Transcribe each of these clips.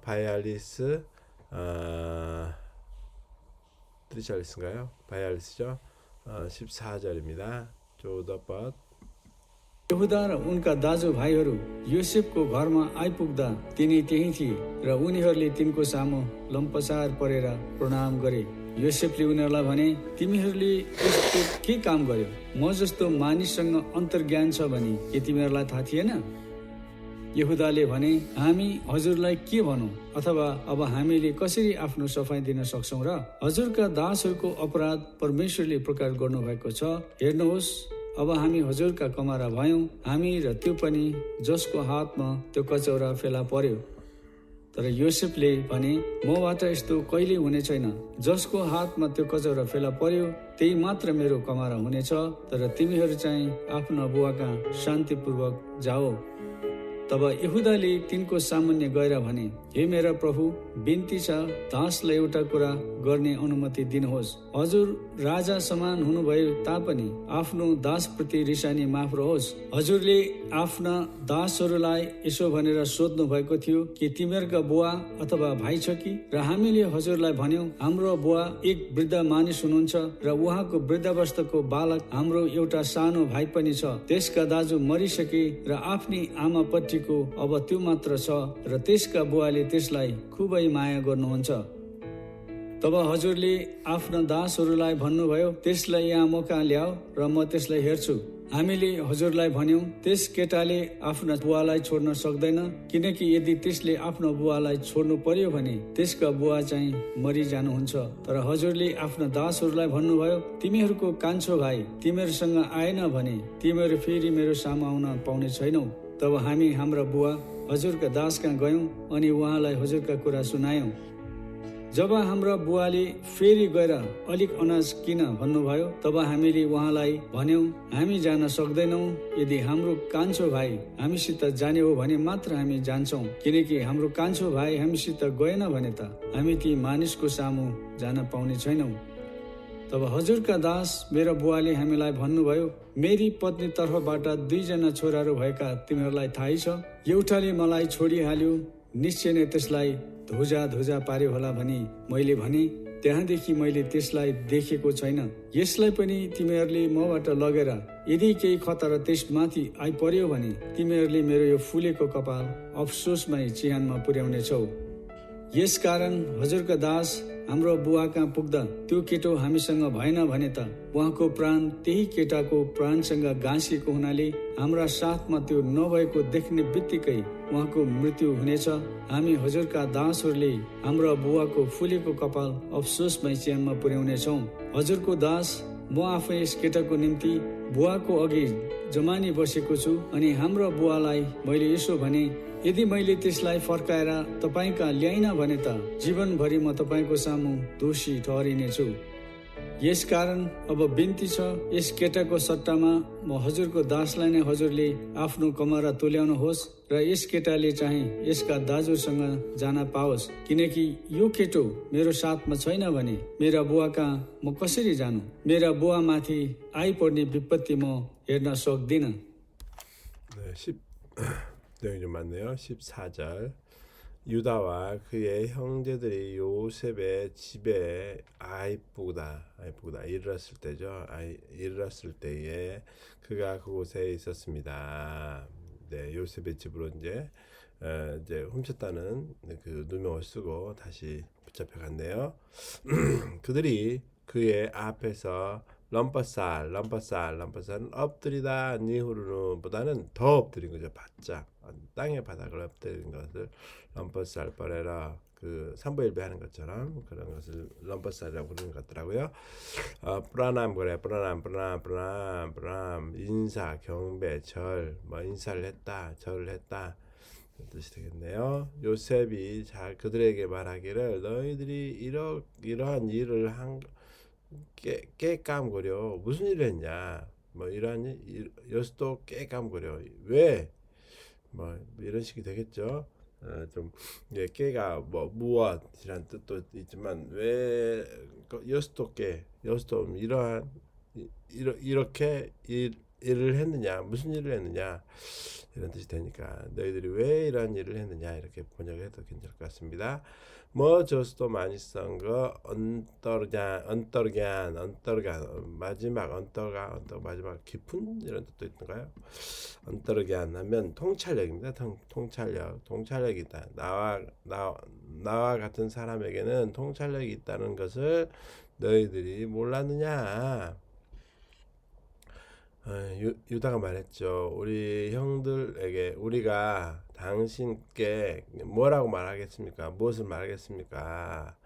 바이알리스 트리샬리스인가요? 바이알리스죠. 14절입니다. 조더벗 यहुदा र उनका दाजुभाइहरू योसेफको घरमा आइपुग्दा तिनी त्यही थिए र उनीहरूले तिनको सामु लम्पसार परेर प्रणाम गरे। योसेफले उनीहरूलाई भने, तिमीहरूले यस्तो के काम गर्यो? म जस्तो मानिससँग अन्तर्ज्ञान छ भने के तिमीहरूलाई थाहा थिएन? यहुदाले भने, हामी हजुरलाई के भनौँ अथवा अब हामीले कसरी आफ्नो सफाई दिन सक्छौँ र? हजुरका दासहरूको अपराध परमेश्वरले प्रकार गर्नुभएको छ। हेर्नुहोस्, अब हामी हजुरका कमारा भयौँ, हामी र त्यो पनि जसको हातमा त्यो कचौरा फेला पर्यो। तर योसेफले भने, मबाट यस्तो कहिले हुने छैन। जसको हातमा त्यो कचौरा फेला पर्यो त्यही मात्र मेरो कमारा हुनेछ। तर तिमीहरू चाहिँ आफ्नो बुवाकहाँ शान्तिपूर्वक जाओ। तब यहुदाले तिनको सामान्य गएर भने, हे मेरा प्रभु, बिन्ती छ, दासलाई एउटा कुरा गर्ने अनुमति दिनुहोस्। हजुर राजा समान हुनुभयो तापनि आफ्नो दासप्रति रिसानी माफ रहोस्। हजुरले आफ्ना दासहरूलाई यसो भनेर सोध्नु भएको थियो कि तिमीहरूका बुवा अथवा भाइ छ कि? र हामीले हजुरलाई भन्यौं, हाम्रो बुवा एक वृद्ध मानिस हुनुहुन्छ र उहाँको वृद्धावस्थाको बालक हाम्रो एउटा सानो भाइ पनि छ। त्यसका दाजु मरिसके र आफ्नी आमापट्टिको अब त्यो मात्र छ र त्यसका बुवाले त्यसलाई खुबै माया गर्नुहुन्छ। तब हजुरले आफ्ना दासहरूलाई भन्नुभयो, त्यसलाई यहाँ म कहाँ ल्याऊ र म त्यसलाई हेर्छु। हामीले हजुरलाई भन्यौं, त्यस केटाले आफ्ना बुवालाई छोड्न सक्दैन, किनकि यदि त्यसले आफ्नो बुवालाई छोड्नु पर्यो भने त्यसका बुवा चाहिँ मरिजानुहुन्छ। तर हजुरले आफ्ना दासहरूलाई भन्नुभयो, तिमीहरूको कान्छो भाइ तिमीहरूसँग आएन भने तिमीहरू फेरि मेरो सामु आउन पाउने छैनौ। तब हामी हाम्रा बुवा हजुरका दास कहाँ गयौं अनि उहाँलाई हजुरका कुरा सुनायौं। जब हाम्रा बुवाले फेरि गएर अलिक अनाज किन भन्नुभयो, तब हामीले उहाँलाई भन्यौं, हामी जान सक्दैनौं। यदि हाम्रो कान्छो भाइ हामीसित जाने हो भने मात्र हामी जान्छौं, किनकि हाम्रो कान्छो भाइ हामीसित गएन भने त हामी ती मानिसको सामु जान पाउने छैनौं। तब हजुरका दास मेरो बुवाले हामीलाई भन्नुभयो, मेरी पत्नी तर्फबाट 2 जना छोराहरू भएका तिमीहरूलाई थाहै छ। एउटाले मलाई छोडिहाल्यो, निश्चय नै त्यसलाई धोजा पार्यो होला भनी मैले भने। त्यहाँदेखि मैले त्यसलाई देखेको छैन। यसलाई पनि तिमीहरूले मबाट लगेर यदि केही खतरा त्यसमाथि आइपर्यो भने तिमीहरूले मेरो यो फुलेको कपाल अफसोसमय चिहानमा पुर्याउनेछौ। यसकारण हजुरका दास हाम्रो बुवा कहाँ पुग्दा त्यो केटो हामीसँग भएन भने त उहाँको प्राण त्यही केटाको प्राणसँग गाँसिएको हुनाले हाम्रा साथमा त्यो नभएको देख्ने बित्तिकै उहाँको मृत्यु हुनेछ। हामी हजुरका दासहरूले हाम्रो बुवाको फुलेको कपाल अफसोसमय चिहानमा पुर्याउनेछौँ। हजुरको दास म आफै यस केटाको निम्ति बुवाको अघि जमानी बसेको छु अनि हाम्रो बुवालाई मैले यसो भने, यदि मैले त्यसलाई फर्काएर तपाईँ कहाँ ल्याइन भने त जीवनभरि म तपाईँको सामु दोषी ठहरिनेछु। यसकारण अब बिन्ती छ, यस केटाको सट्टामा म हजुरको दासलाई नै हजुरले आफ्नो कमरा तुल्याउनुहोस् र यस केटाले चाहिँ यसका दाजुसँग जान पाओस्, किनकि यो केटो मेरो साथमा छैन भने मेरा बुवा कहाँ म कसरी जानु? मेरा बुवा माथि आइपर्ने विपत्ति म हेर्न सक्दिन। 내용이 좀 많네요. 14절 유다와 그의 형제들이 요셉의 집에 아이쁘다 이르렀을 때죠. 이르렀을 때에 그가 그곳에 있었습니다. 네, 요셉의 집으로 이제 훔쳤다는 그 누명을 쓰고 다시 붙잡혀갔네요. 그들이 그의 앞에서 럼버살은 엎드리다 니후르보다는 더 엎드린 거죠. 바짝 땅의 바닥을 엎드린 것을 럼버살 뻘에라, 그 삼보일배 하는 것처럼 그런 것을 럼버살이라고 부르는 것 같더라고요. 브라남 그래, 브라남 인사 경배 절, 뭐 인사를 했다 절을 했다 뜻이 되겠네요. 요셉이 그들에게 말하기를, 너희들이 이러한 일을 한 깨감거려. 무슨 일을 했냐? 뭐 이러한 여수도 깨감거려. 왜? 뭐 이런 식이 되겠죠. 좀 깨가 뭐 무엇이란 뜻도 있지만 왜 여수도 이러한 이렇게 일을 했느냐, 무슨 일을 했느냐 이런 뜻이 되니까 너희들이 왜 이런 일을 했느냐 이렇게 번역을 해도 괜찮을 것 같습니다. 뭐 저수도 많이 쓴 거 언떠르간 마지막 언떠가 마지막 깊은 이런 뜻도 있던가요? 언떠르간 하면 통찰력입니다. 통찰력이 있다. 나와 같은 사람에게는 통찰력이 있다는 것을 너희들이 몰랐느냐? 유다가 말했죠. 우리 형들에게 우리가 당신께 뭐라고 말하겠습니까? 무엇을 말하겠습니까?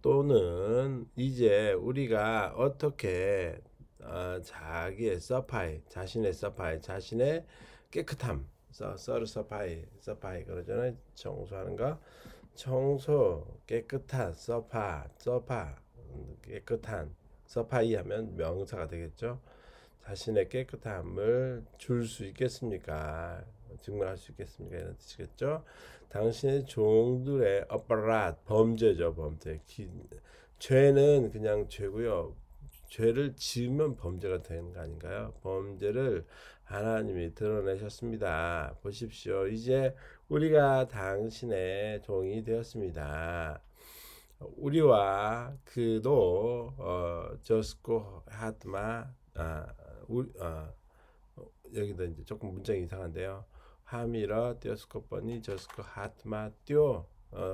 또는 이제 우리가 어떻게 자기의 자신의 깨끗함, 서파이 그러잖아요. 청소하는 거, 깨끗한 깨끗한 서파이 하면 명사가 되겠죠. 자신의 깨끗함을 줄 수 있겠습니까? 증명할 수 있겠습니까? 이런 뜻이겠죠. 당신의 종들의 어빠랏 범죄죠. 죄는 그냥 죄고요. 죄를 지으면 범죄가 되는 거 아닌가요? 범죄를 하나님이 드러내셨습니다. 보십시오. 이제 우리가 당신의 종이 되었습니다. 우리와 그도 저스코 하트마 여기도 이제 조금 문장이 이상한데요. 하미러 띄어스코퍼니 저스코 하트마 띄어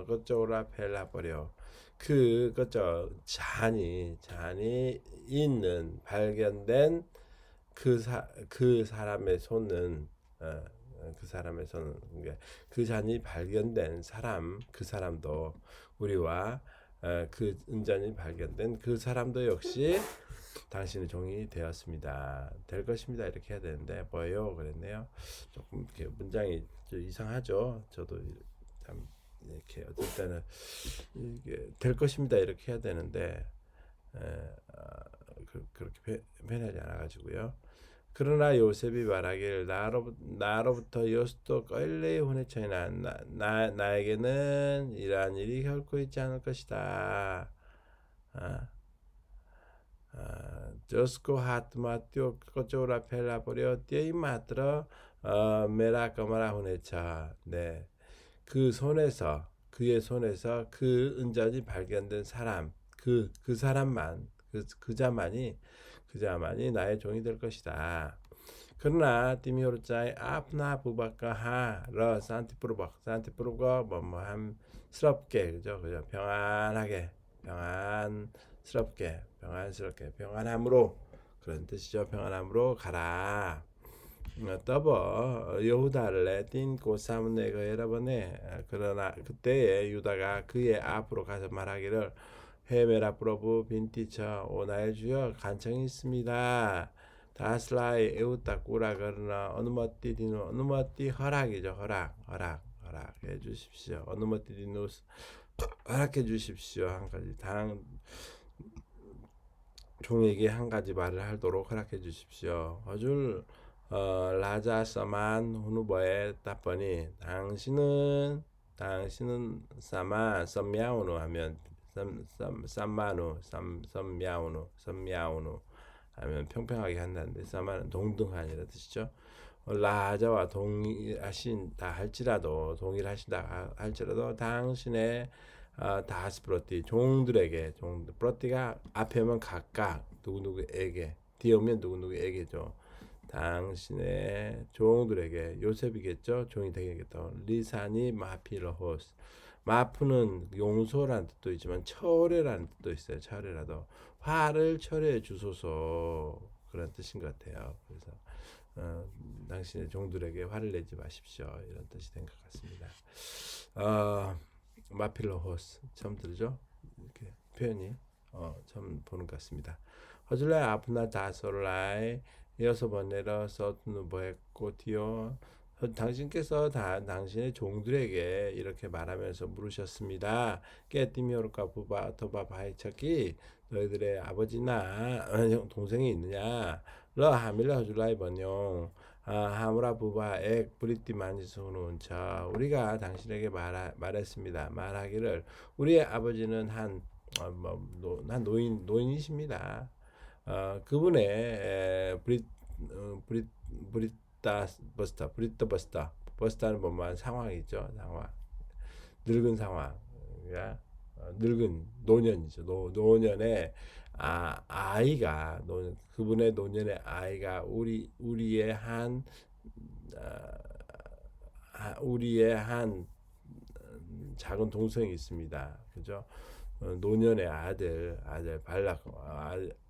그쪽으로 펠라 버려. 그저 잔이 있는 발견된 그 사람의 손은 그 잔이 발견된 사람 그 사람도 우리와 그 은잔이 발견된 그 사람도 역시 당신의 종이 되었습니다. 될 것입니다. 이렇게 해야 되는데 뭐요? 그랬네요. 조금 이렇게 문장이 좀 이상하죠. 저도 참 이렇게 어떨 때는 이게 될 것입니다. 이렇게 해야 되는데 그렇게 변하지 않아 가지고요. 그러나 요셉이 말하기를 나로부터 요스도 끌레 혼해쳐이나 나에게는 이러한 일이 결코 있지 않을 것이다. 저스코 하트마티오 거쪽으로 펠라버려 띠이 마트러 메라 거마라 혼해쳐. 네, 그의 손에서 그 은전이 발견된 사람 그 사람만 그자만이 나의 종이 될 것이다. 그러나 티미오르자의 아프나 부바카하 산티프로가 뭐함스럽게 그죠 평안함으로 그런 뜻이죠. 평안함으로 가라. 떠버 여후다를 띈 고사문네가 여러분에 그러나 그때에 유다가 그의 앞으로 가서 말하기를 헤메라 프로브 빈티처 오나의 주여 간청이 있습니다. 다슬라이 에우따꾸라 그러나 어느머띠 허락이죠. 허락 해주십시오. 어느머띠디누스 허락해 주십시오. 한 가지 종에게 한 가지 말을 하도록 허락해 주십시오. 어줄 라자서만 후누버에 답보니 당신은 썸야우누 하면 썸야우누 하면 평평하게 한다는데 썸마는 동등한이라 뜻이죠. 라자와 동일하신다 할지라도 당신의 다스프로티 종들에게 프로티가 앞에 오면 각각 누구누구에게 뒤에 오면 누구누구에게죠. 당신의 종들에게 요셉이겠죠. 종이 되겠다. 리사니 마피러호스 마프는 용서라는 뜻도 있지만 철회라는 뜻도 있어요. 철회라도 화를 철회해 주소서 그런 뜻인 것 같아요. 그래서 당신의 종들에게 화를 내지 마십시오. 이런 뜻이 된 것 같습니다. 마필로호스 처음 들죠? 이렇게 표현이 처음 보는 것 같습니다. 허줄라이 아프나 다솔라이 여섯 번내러 서누보했고티요. 당신께서 당신의 종들에게 이렇게 말하면서 물으셨습니다. 깨띠미오르카 부바 토바 바이차키 너희들의 아버지나 동생이 있느냐? 러 하밀라 허줄라이 번용 하무라 부바 액 브리티 만지소는 자 우리가 당신에게 말했습니다. 말하기를 우리의 아버지는 한 노인이십니다. 그분의 브리타 버스타는 뭐만 상황이죠. 상황. 늙은 상황. 그러니까 늙은 노년이죠. 노년의 아이가 그분의 노년의 아이가 우리의 한 우리의 한 작은 동생이 있습니다. 그죠? 노년의 아들 발락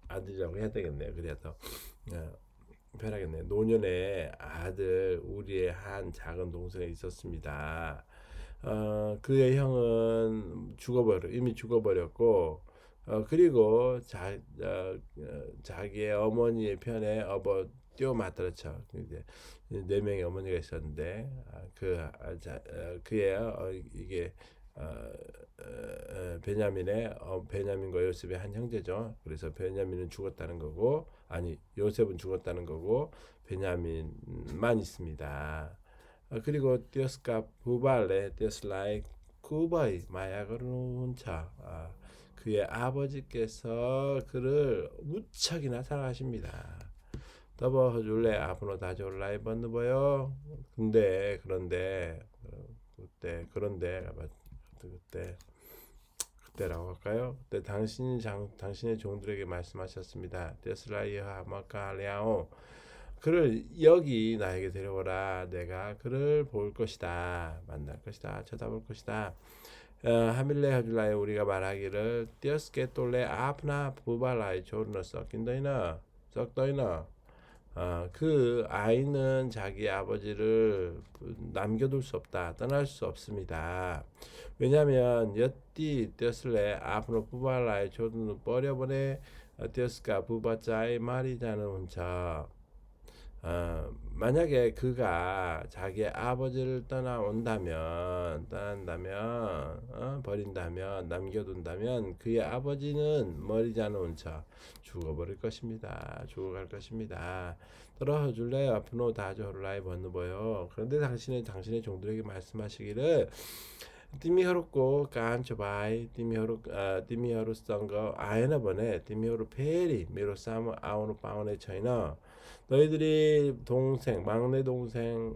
아들이라고 해야 되겠네요. 그래서 편하겠네요. 노년의 아들 우리의 한 작은 동생이 있었습니다. 그의 형은 이미 죽어버렸고 그리고 자기의 어머니의 편에 뛰어 맞들었죠. 이제 네 명의 어머니가 있었는데 그의 이게 베냐민과 요셉의 한 형제죠. 그래서 베냐민은 죽었다는 거고, 아니 요셉은 죽었다는 거고 베냐민만 있습니다. 그리고 띠어스카 부발레 띠어스라이 쿠바이 마약을 hun차 그의 아버지께서 그를 무척이나 사랑하십니다. 더버 허줄레 아프노 다졸라이 번느버요. 그런데 그때라고 할까요? 그때 당신의 종들에게 말씀하셨습니다. 데스라이하 마카리아오 그를 여기 나에게 데려오라. 내가 그를 볼 것이다. 만날 것이다. 쳐다볼 것이다. 하밀레 하줄라에 우리가 말하기를 띄어스게 똘레 아프나 부발라이 조르너 썩긴더이나 썩더이나 그 아이는 자기 아버지를 남겨둘 수 없다. 떠날 수 없습니다. 왜냐하면 여띠 띄었을래 아프노 부발라이 조르노 버려보내 띄었을까 부바짜의 말이자는 혼자 만약에 그가 자기 아버지를 버린다면 남겨둔다면 그의 아버지는 머리지 않은 온차 죽어버릴 것입니다. 죽어갈 것입니다. 떨어줄래 아프노 다저홀라이 번느버요. 그런데 당신의 종들에게 말씀하시기를 띠미허롭고 깐초바이 띠미허로 썬거 아에나번에 띠미허로 페리 미로사무 아우노 파운의 처이너 너희들의 막내 동생이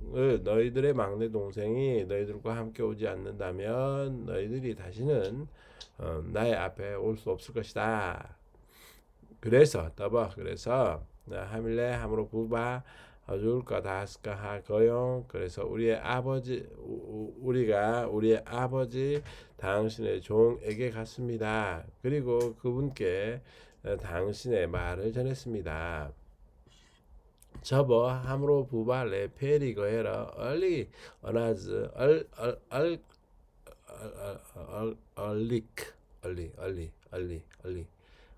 너희들과 함께 오지 않는다면 너희들이 다시는 나의 앞에 올 수 없을 것이다. 그래서 하밀레 함으로 부바 어줄까 다스까 하거용 그래서 우리가 우리의 아버지 당신의 종에게 갔습니다. 그리고 그분께 당신의 말을 전했습니다. 저버 함으로 부바 레페리 거해라 얼리 어나즈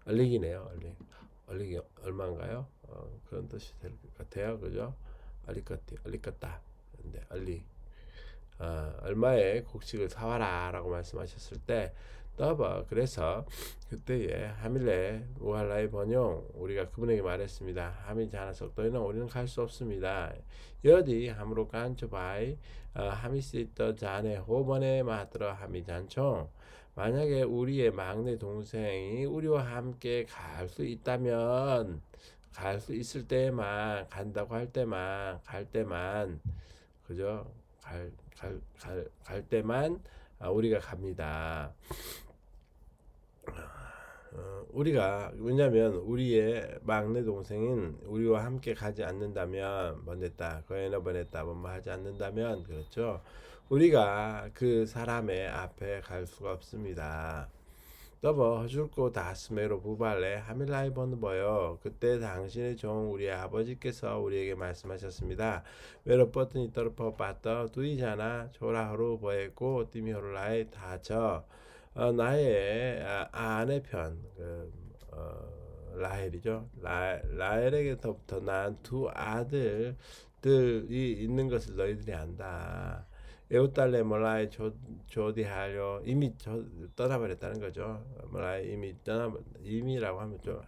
얼리기네요. 얼리기 얼마인가요? 그런 뜻이 될 것 같아요. 그죠? 얼리껐다. 근데 얼마의 곡식을 사와라라고 말씀하셨을 때 그래서 그때에 하밀레 우할라의 번용 우리가 그분에게 말했습니다. 하밀 자나석 너희는 우리는 갈 수 없습니다. 여디 함으로 깐초바이 하미스 있더 자네 호번에 마들어 하미 잔총 만약에 우리의 막내 동생이 우리와 함께 갈 수 있다면 갈 수 있을 때만 간다고 할 때만 그죠? 갈 때만 우리가 갑니다. 왜냐하면 우리의 막내 동생은 우리와 함께 가지 않는다면 거에나 뭐뭐 하지 않는다면 그렇죠. 우리가 그 사람의 앞에 갈 수가 없습니다. 더버 허줄고 다스메로 부발레 하밀라이 번버요. 그때 당신의 종 우리의 아버지께서 우리에게 말씀하셨습니다. 메로 버튼이 떨어퍼 빠떠 두이잖아 조라하루 버했고 띠미호르라이 다쳐 나의 아내 편 라헬이죠. 라헬에게 더 나은 두 아들들이 있는 것을 너희들이 안다. 에우달레 몰라이 조디하려 이미 떠나버렸다는 거죠. 몰라이 이미라고 하면 좀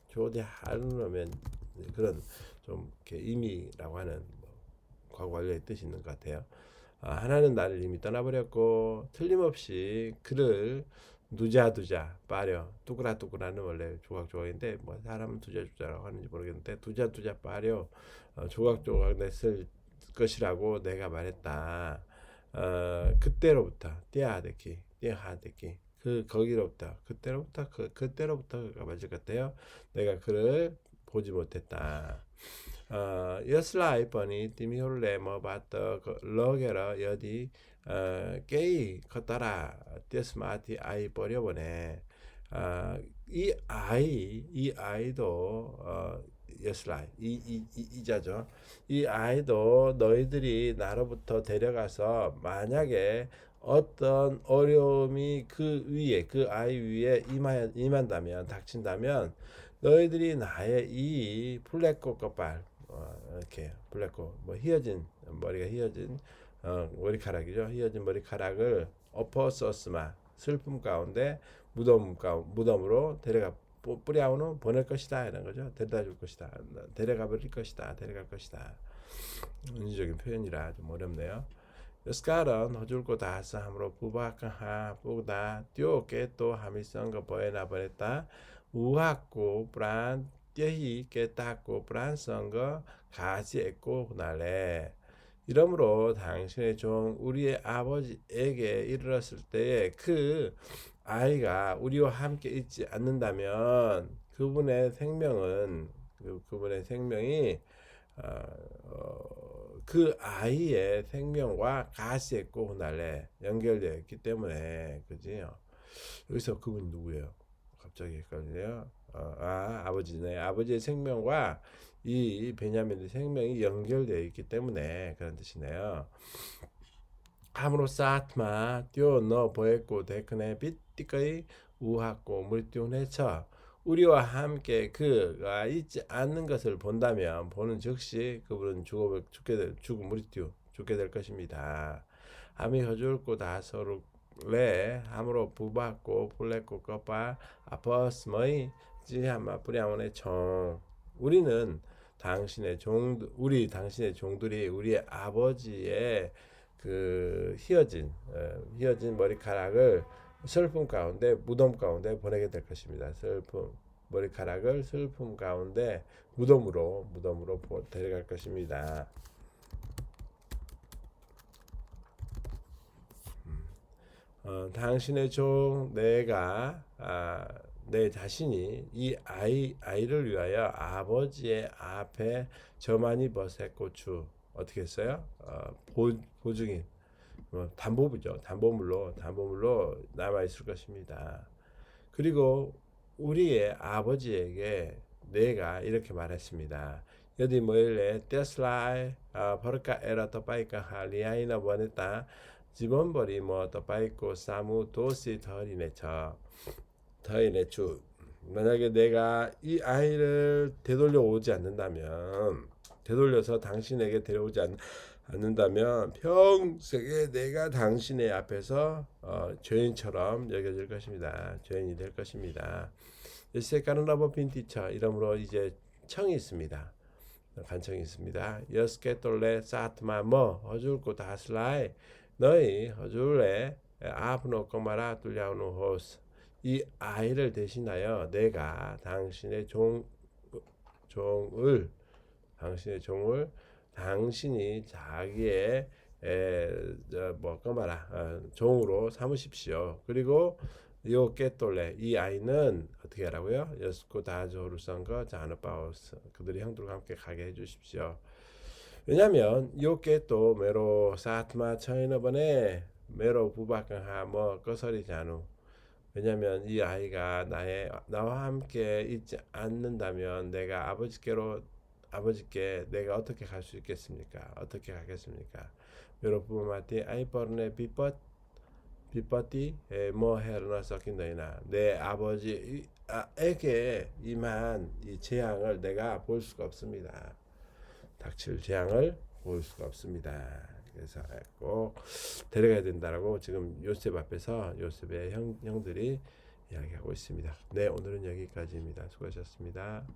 조디하려면 그런 좀 이렇게 이미라고 하는 과거 완료의 뜻이 있는 것 같아요. 하나는 나를 이미 떠나버렸고 틀림없이 그를 두자 빠려. 뚜꾸라는 원래 조각조각인데 뭐 사람은 두자라고 하는지 모르겠는데 두자 빠려. 조각조각 냈을 것이라고 내가 말했다. 그때로부터 띠하데키 거기로부터 그때로부터가 맞을 것 같아요. 내가 그를 보지 못했다. 여슬라이 뻔히 티미홀레 뭐 봤더 러게러 여디 게이 컸더라 떼스마티 아이 버려보네. 이 아이도 여슬라이 이자죠. 이 아이도 너희들이 나로부터 데려가서 만약에 어떤 어려움이 그 아이 위에 임한다면 닥친다면 너희들이 나의 이 블랙꽃 껍발 이렇게 블랙꽃 뭐 머리가 휘어진 머리카락이죠. 휘어진 머리카락을 어퍼서스마 슬픔 가운데 무덤으로 데려가 뿌리아우는 보낼 것이다 이런 거죠. 데려다 줄 것이다. 데려가 버릴 것이다. 데려갈 것이다. 은유적인 표현이라 좀 어렵네요. 스카런 허줄고 다서 함으로 부박하 뿌다 띄오게 또 하미성거 보에나 보냈다 우학고 브란 떼히 깨닫고 브란성거 가지했고 날래 이러므로 당신의 종 우리의 아버지에게 이르렀을 때에 그 아이가 우리와 함께 있지 않는다면 그분의 생명이 그 아이의 생명과 가시했고 훗날에 연결되어 있기 때문에 그지요. 여기서 그분이 누구예요? 갑자기 헷갈리네요. 아버지네. 아버지의 생명과 이 베냐민의 생명이 연결되어 있기 때문에 그런 뜻이네요. 함으로 사트마 띄어 넣어 보였고 데크네 빗띠거이 우하고 물띄우네쳐 우리와 함께 그가 있지 않는 것을 본다면 보는 즉시 그분은 죽게 될 것입니다. 함이 허줄고 다서룩레 함으로 부받고 플레고 꺼빠 아퍼스머이 지하마 뿌리아몬의 총 우리는 당신의 종들이 우리의 아버지의 그 휘어진 머리카락을 무덤 가운데 보내게 될 것입니다. 머리카락을 슬픔 가운데 무덤으로 데려갈 것입니다. 당신의 종 내가 내 자신이 이 아이를 위하여 아버지의 앞에 저만이 버셋고추 어떻게 했어요? 보증인 담보물로 남아 있을 것입니다. 그리고 우리의 아버지에게 내가 이렇게 말했습니다. 여디 뭐일래 떼슬라이 버르카 에라 떠빠이까 할리아이나 보냈다 지번버리 뭐 떠빠이고 사무 도시 더이네추 만약에 내가 이 아이를 되돌려서 당신에게 데려오지 않는다면 평생에 내가 당신의 앞에서 죄인처럼 여겨질 것입니다. 죄인이 될 것입니다. 세카르나보 빈티처 이러므로 이제 청이 있습니다. 간청이 있습니다. 여스케톨레 사트마 뭐 허줄고 다슬라이 너희 허줄레 아프노 꼬마라 뚫려오는 호스 이 아이를 대신하여 내가 당신의 종을 당신이 자기의 종으로 삼으십시오. 그리고 요 깨똘레 이 아이는 어떻게 하라고요? 여스코 다조르선거 자누바우스 그들이 형들과 함께 가게 해주십시오. 왜냐하면 요 깨또 메로 사트마 처이너번에 메로 부박강하 뭐 꺼서리 자누 왜냐하면 이 아이가 나와 함께 있지 않는다면 내가 아버지께 내가 어떻게 갈 수 있겠습니까? 어떻게 가겠습니까? 여러분 마티 아이버네 비빠티 뭐 헤르나 섞인다이나 내 아버지에게 임한 이 재앙을 내가 볼 수가 없습니다. 닥칠 재앙을 볼 수가 없습니다. 그래서 꼭 데려가야 된다라고 지금 요셉 앞에서 요셉의 형들이 이야기하고 있습니다. 네, 오늘은 여기까지입니다. 수고하셨습니다.